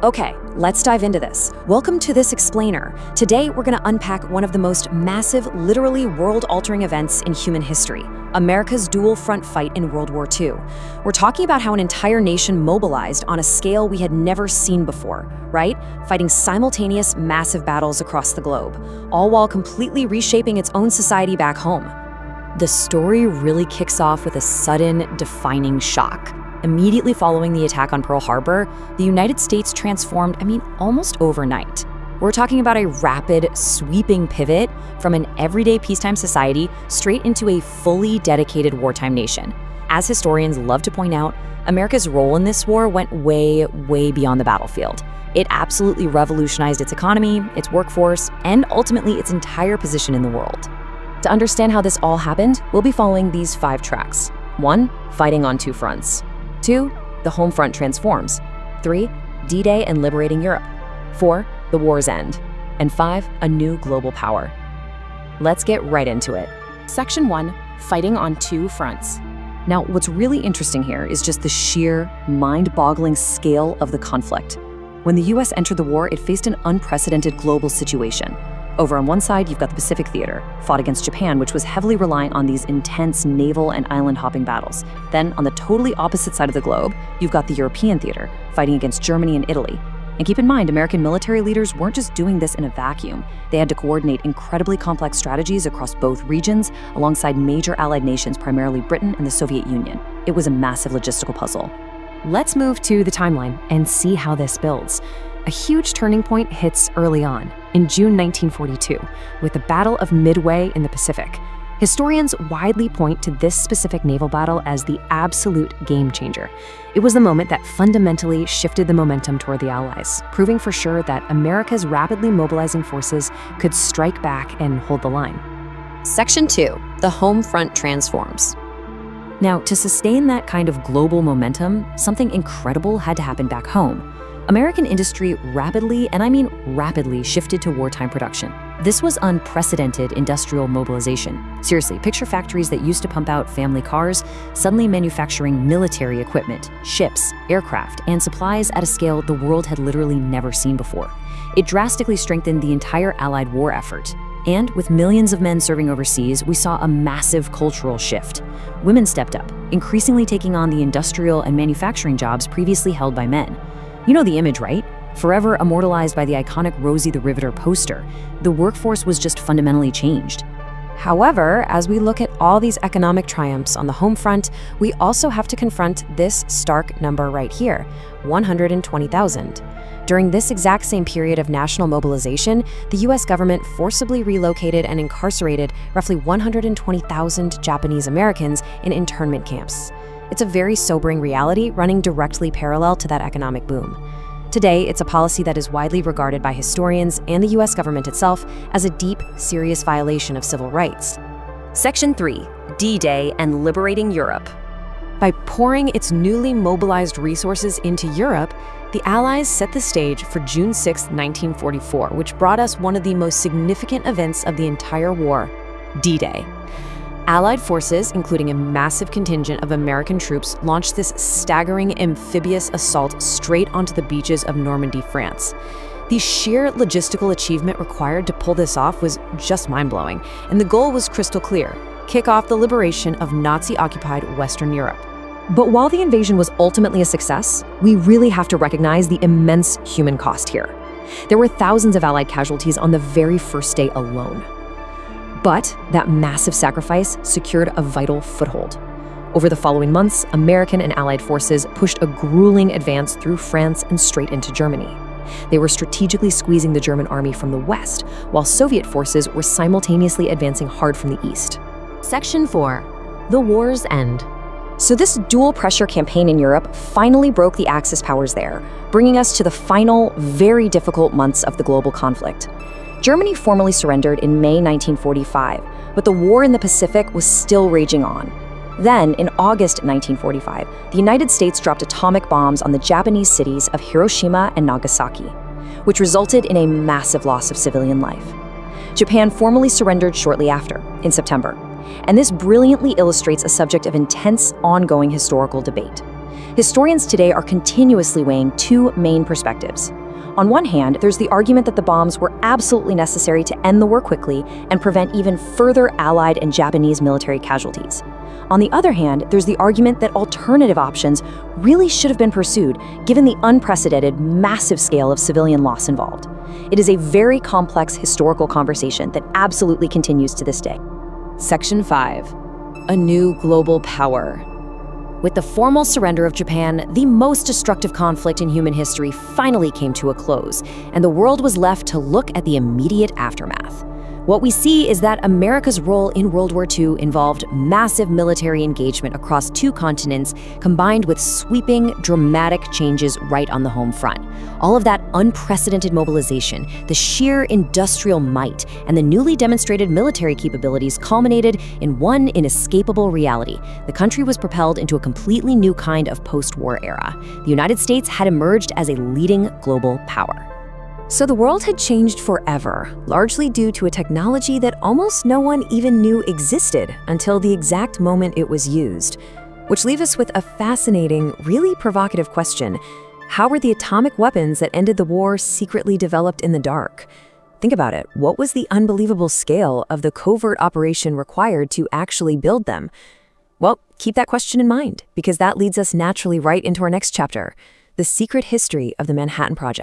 Okay, let's dive into this. Welcome to This Explainer. Today, we're going to unpack one of the most massive, literally world-altering events in human history, America's dual front fight in World War II. We're talking about how an entire nation mobilized on a scale we had never seen before, right? Fighting simultaneous massive battles across the globe, all while completely reshaping its own society back home. The story really kicks off with a sudden, defining shock. Immediately following the attack on Pearl Harbor, the United States transformed, almost overnight. We're talking about a rapid, sweeping pivot from an everyday peacetime society straight into a fully dedicated wartime nation. As historians love to point out, America's role in this war went way, way beyond the battlefield. It absolutely revolutionized its economy, its workforce, and ultimately its entire position in the world. To understand how this all happened, we'll be following these 5 tracks. 1. Fighting on 2 fronts. 2. The home front transforms. 3. D-Day and liberating Europe. 4. The war's end. And 5. A new global power. Let's get right into it. Section 1. Fighting on 2 fronts. Now, what's really interesting here is just the sheer, mind-boggling scale of the conflict. When the US entered the war, it faced an unprecedented global situation. Over on one side, you've got the Pacific Theater, fought against Japan, which was heavily reliant on these intense naval and island-hopping battles. Then, on the totally opposite side of the globe, you've got the European theater, fighting against Germany and Italy. And keep in mind, American military leaders weren't just doing this in a vacuum. They had to coordinate incredibly complex strategies across both regions, alongside major allied nations, primarily Britain and the Soviet Union. It was a massive logistical puzzle. Let's move to the timeline and see how this builds. A huge turning point hits early on, in June 1942, with the Battle of Midway in the Pacific. Historians widely point to this specific naval battle as the absolute game changer. It was the moment that fundamentally shifted the momentum toward the Allies, proving for sure that America's rapidly mobilizing forces could strike back and hold the line. Section 2. The home front transforms. Now, to sustain that kind of global momentum, something incredible had to happen back home. American industry rapidly, and I mean rapidly, shifted to wartime production. This was unprecedented industrial mobilization. Seriously, picture factories that used to pump out family cars suddenly manufacturing military equipment, ships, aircraft, and supplies at a scale the world had literally never seen before. It drastically strengthened the entire Allied war effort. And with millions of men serving overseas, we saw a massive cultural shift. Women stepped up, increasingly taking on the industrial and manufacturing jobs previously held by men. You know the image, right? Forever immortalized by the iconic Rosie the Riveter poster, the workforce was just fundamentally changed. However, as we look at all these economic triumphs on the home front, we also have to confront this stark number right here, 120,000. During this exact same period of national mobilization, the US government forcibly relocated and incarcerated roughly 120,000 Japanese Americans in internment camps. It's a very sobering reality running directly parallel to that economic boom. Today, it's a policy that is widely regarded by historians and the US government itself as a deep, serious violation of civil rights. Section 3. D-Day and liberating Europe. By pouring its newly mobilized resources into Europe, the Allies set the stage for June 6, 1944, which brought us one of the most significant events of the entire war, D-Day. Allied forces, including a massive contingent of American troops, launched this staggering amphibious assault straight onto the beaches of Normandy, France. The sheer logistical achievement required to pull this off was just mind-blowing, and the goal was crystal clear: kick off the liberation of Nazi-occupied Western Europe. But while the invasion was ultimately a success, we really have to recognize the immense human cost here. There were thousands of Allied casualties on the very first day alone. But that massive sacrifice secured a vital foothold. Over the following months, American and Allied forces pushed a grueling advance through France and straight into Germany. They were strategically squeezing the German army from the west, while Soviet forces were simultaneously advancing hard from the east. Section 4. The war's end. So this dual-pressure campaign in Europe finally broke the Axis powers there, bringing us to the final, very difficult months of the global conflict. Germany formally surrendered in May 1945, but the war in the Pacific was still raging on. Then, in August 1945, the United States dropped atomic bombs on the Japanese cities of Hiroshima and Nagasaki, which resulted in a massive loss of civilian life. Japan formally surrendered shortly after, in September, and this brilliantly illustrates a subject of intense, ongoing historical debate. Historians today are continuously weighing two main perspectives. On one hand, there's the argument that the bombs were absolutely necessary to end the war quickly and prevent even further Allied and Japanese military casualties. On the other hand, there's the argument that alternative options really should have been pursued, given the unprecedented, massive scale of civilian loss involved. It is a very complex historical conversation that absolutely continues to this day. Section 5. A new global power. With the formal surrender of Japan, the most destructive conflict in human history finally came to a close, and the world was left to look at the immediate aftermath. What we see is that America's role in World War II involved massive military engagement across two continents, combined with sweeping, dramatic changes right on the home front. All of that unprecedented mobilization, the sheer industrial might, and the newly demonstrated military capabilities culminated in one inescapable reality. The country was propelled into a completely new kind of post-war era. The United States had emerged as a leading global power. So the world had changed forever, largely due to a technology that almost no one even knew existed until the exact moment it was used. Which leaves us with a fascinating, really provocative question. How were the atomic weapons that ended the war secretly developed in the dark? Think about it. What was the unbelievable scale of the covert operation required to actually build them? Well, keep that question in mind, because that leads us naturally right into our next chapter, the secret history of the Manhattan Project.